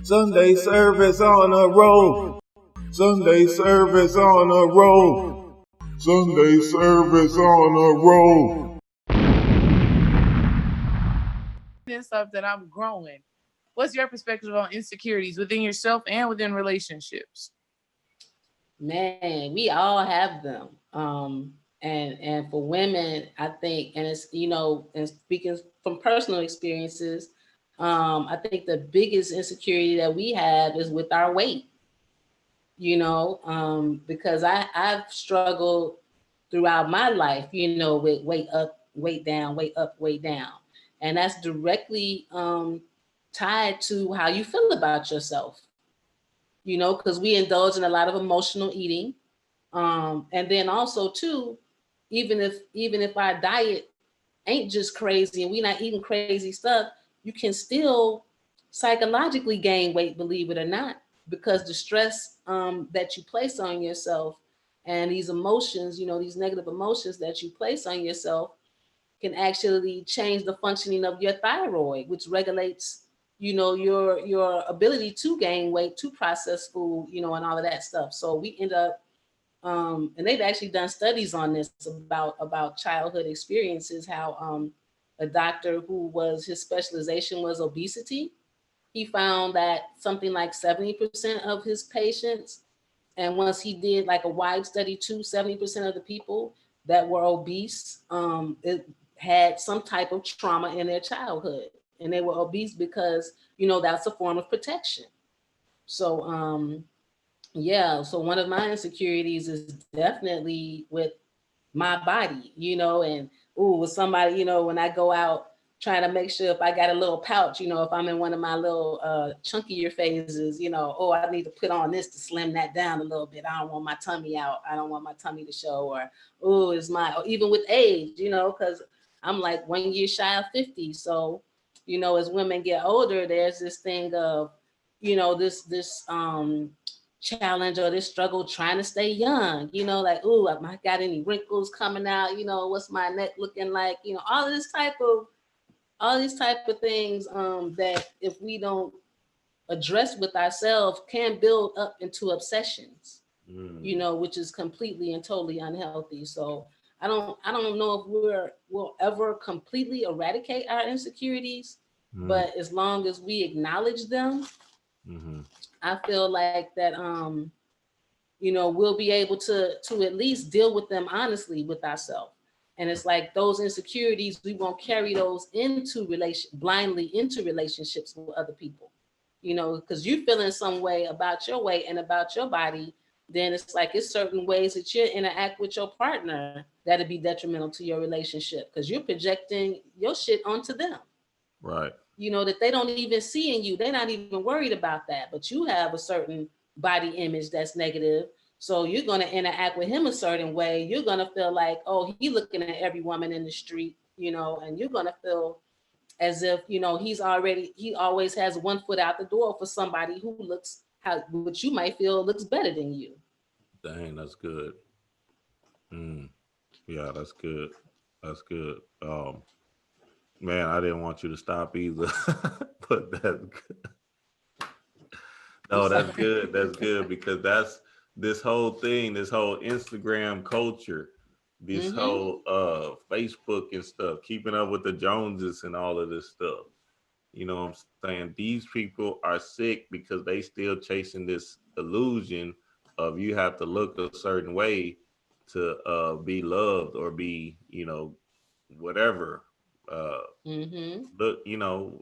Sunday service on a roll. Sunday service on a roll. Sunday service on a roll. And stuff that I'm growing. What's your perspective on insecurities within yourself and within relationships? Man, we all have them. And for women, I think, and it's, and speaking from personal experiences, I think the biggest insecurity that we have is with our weight. Because I've struggled throughout my life, with weight up, weight down, weight up, weight down. And that's directly tied to how you feel about yourself, because we indulge in a lot of emotional eating. And then also too, even if our diet ain't just crazy and we're not eating crazy stuff, you can still psychologically gain weight, believe it or not, because the stress that you place on yourself and these emotions, these negative emotions that you place on yourself can actually change the functioning of your thyroid, which regulates, your ability to gain weight, to process food, and all of that stuff. So we end up, and they've actually done studies on this about childhood experiences, how a doctor who his specialization was obesity, he found that something like 70% of his patients, and once he did like a wide study too, 70% of the people that were obese, it had some type of trauma in their childhood, and they were obese because that's a form of protection. So so one of my insecurities is definitely with my body, and with somebody, when I go out trying to make sure if I got a little pouch, if I'm in one of my little chunkier phases, I need to put on this to slim that down a little bit. I don't want my tummy out. I don't want my tummy to show. Or, even with age, because I'm like 1 year shy of 50. So, as women get older, there's this thing of, this challenge or this struggle trying to stay young, like, oh, have I got any wrinkles coming out? What's my neck looking like? All these type of things that if we don't address with ourselves can build up into obsessions, which is completely and totally unhealthy. So I don't know if we'll ever completely eradicate our insecurities, but as long as we acknowledge them, I feel like that we'll be able to at least deal with them honestly with ourselves. And it's like those insecurities, we won't carry those blindly into relationships with other people, because you feel in some way about your weight and about your body, then it's like it's certain ways that you interact with your partner that'll be detrimental to your relationship because you're projecting your shit onto them. Right. That they don't even see in you. They're not even worried about that. But you have a certain body image that's negative. So you're going to interact with him a certain way. You're going to feel like, oh, he's looking at every woman in the street, and you're going to feel as if, he always has one foot out the door for somebody who looks what you might feel looks better than you. Dang, that's good. Yeah, that's good. That's good. Man, I didn't want you to stop either. But that's good. No, that's good. That's good because that's this whole thing, this whole Instagram culture, this whole Facebook and stuff, keeping up with the Joneses and all of this stuff. You know what I'm saying? These people are sick because they still chasing this illusion of you have to look a certain way to be loved or be, whatever. Look,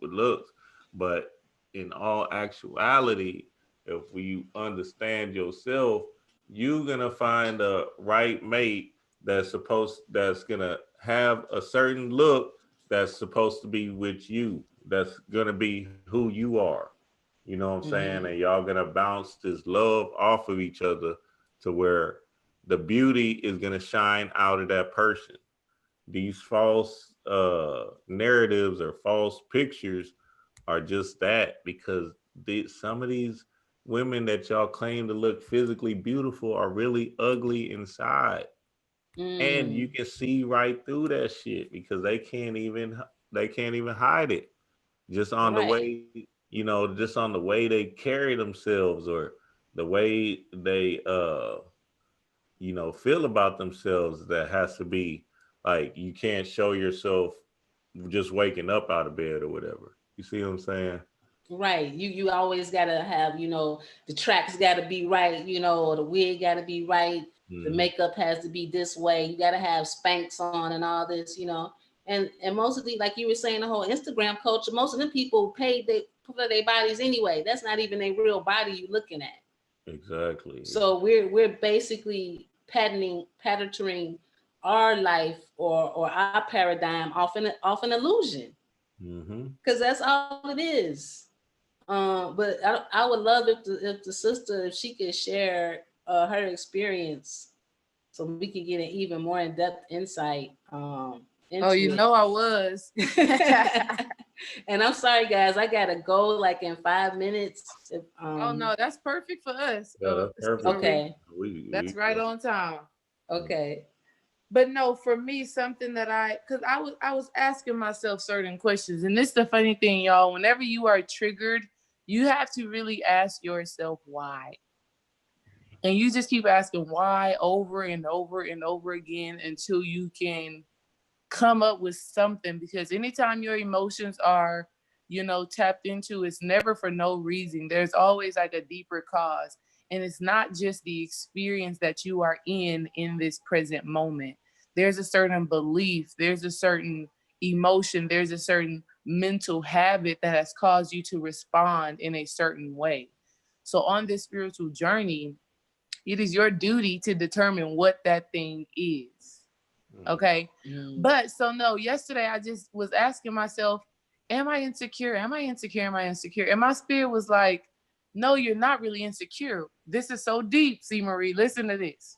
looks. But in all actuality, if you understand yourself, you're gonna find a right mate that's gonna have a certain look that's supposed to be with you. That's gonna be who you are. You know what I'm saying? And y'all gonna bounce this love off of each other to where the beauty is gonna shine out of that person. These false narratives or false pictures are just that because some of these women that y'all claim to look physically beautiful are really ugly inside. And you can see right through that shit because they can't even hide it just on the way you know, just on the way they carry themselves or the way they, you know, feel about themselves, that has to be like, you can't show yourself just waking up out of bed or whatever. You see what I'm saying? Right. You always gotta have, you know, the tracks gotta be right, you know, or the wig gotta be right. The makeup has to be this way. You gotta have Spanx on and all this, you know. And mostly, like you were saying, the whole Instagram culture, most of them people paid for their bodies anyway. That's not even a real body you're looking at. Exactly. So we're basically patterning our life or our paradigm off an illusion. Because that's all it is. But I would love if the sister, if she could share her experience, so we could get an even more in-depth insight. Into you know I was. And I'm sorry, guys, I gotta go like in 5 minutes. Oh no, that's perfect for us. Yeah, that's perfect. Okay, that's right on time. Okay. But no, for me, something that because I was asking myself certain questions, and this is the funny thing, y'all. Whenever you are triggered, you have to really ask yourself why. And you just keep asking why over and over and over again until you can come up with something. Because anytime your emotions are, you know, tapped into, it's never for no reason. There's always like a deeper cause. And it's not just the experience that you are in this present moment. There's a certain belief, there's a certain emotion, there's a certain mental habit that has caused you to respond in a certain way. So on this spiritual journey, it is your duty to determine what that thing is. Okay. But so no, yesterday I just was asking myself, am I insecure? Am I insecure? Am I insecure? And my spirit was like, no, you're not really insecure. This is so deep, C. Marie. Listen to this.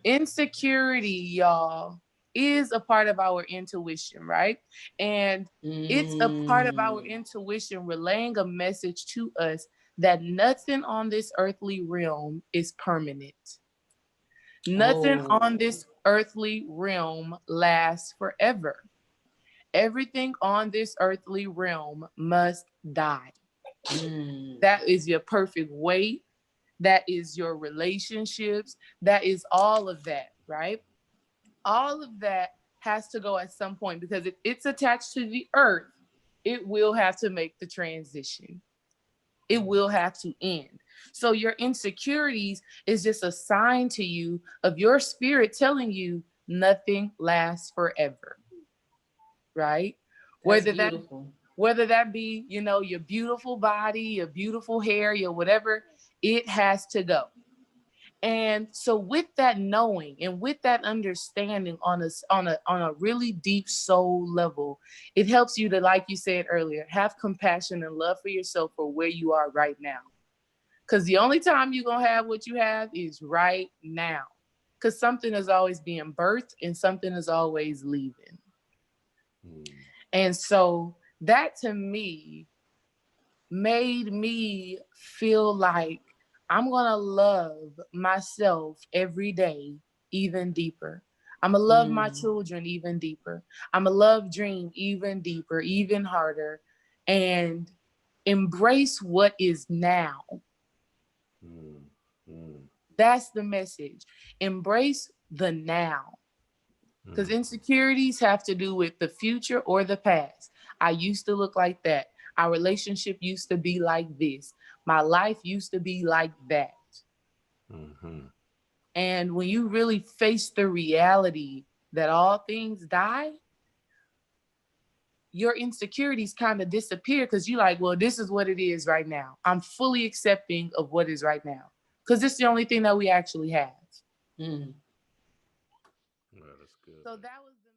Insecurity, y'all, is a part of our intuition, right? And it's a part of our intuition relaying a message to us that nothing on this earthly realm is permanent. Nothing on this earthly realm lasts forever. Everything on this earthly realm must die. That is your perfect weight. That is your relationships. That is all of that, right? All of that has to go at some point, because if it's attached to the earth, it will have to make the transition. It will have to end. So your insecurities is just a sign to you of your spirit telling you nothing lasts forever, right? Whether that be, you know, your beautiful body, your beautiful hair, your whatever, it has to go. And so with that knowing and with that understanding on a really deep soul level, it helps you to, like you said earlier, have compassion and love for yourself for where you are right now. Because the only time you're going to have what you have is right now. Because something is always being birthed and something is always leaving. And so that to me made me feel like I'm going to love myself every day even deeper. I'm going to love my children even deeper. I'm going to love Dream even deeper, even harder, and embrace what is now. That's the message. Embrace the now. Because insecurities have to do with the future or the past. I used to look like that. Our relationship used to be like this. My life used to be like that. And when you really face the reality that all things die, your insecurities kind of disappear, because you're like, well, this is what it is right now. I'm fully accepting of what is right now, because it's the only thing that we actually have. Yeah, that's good. So that was the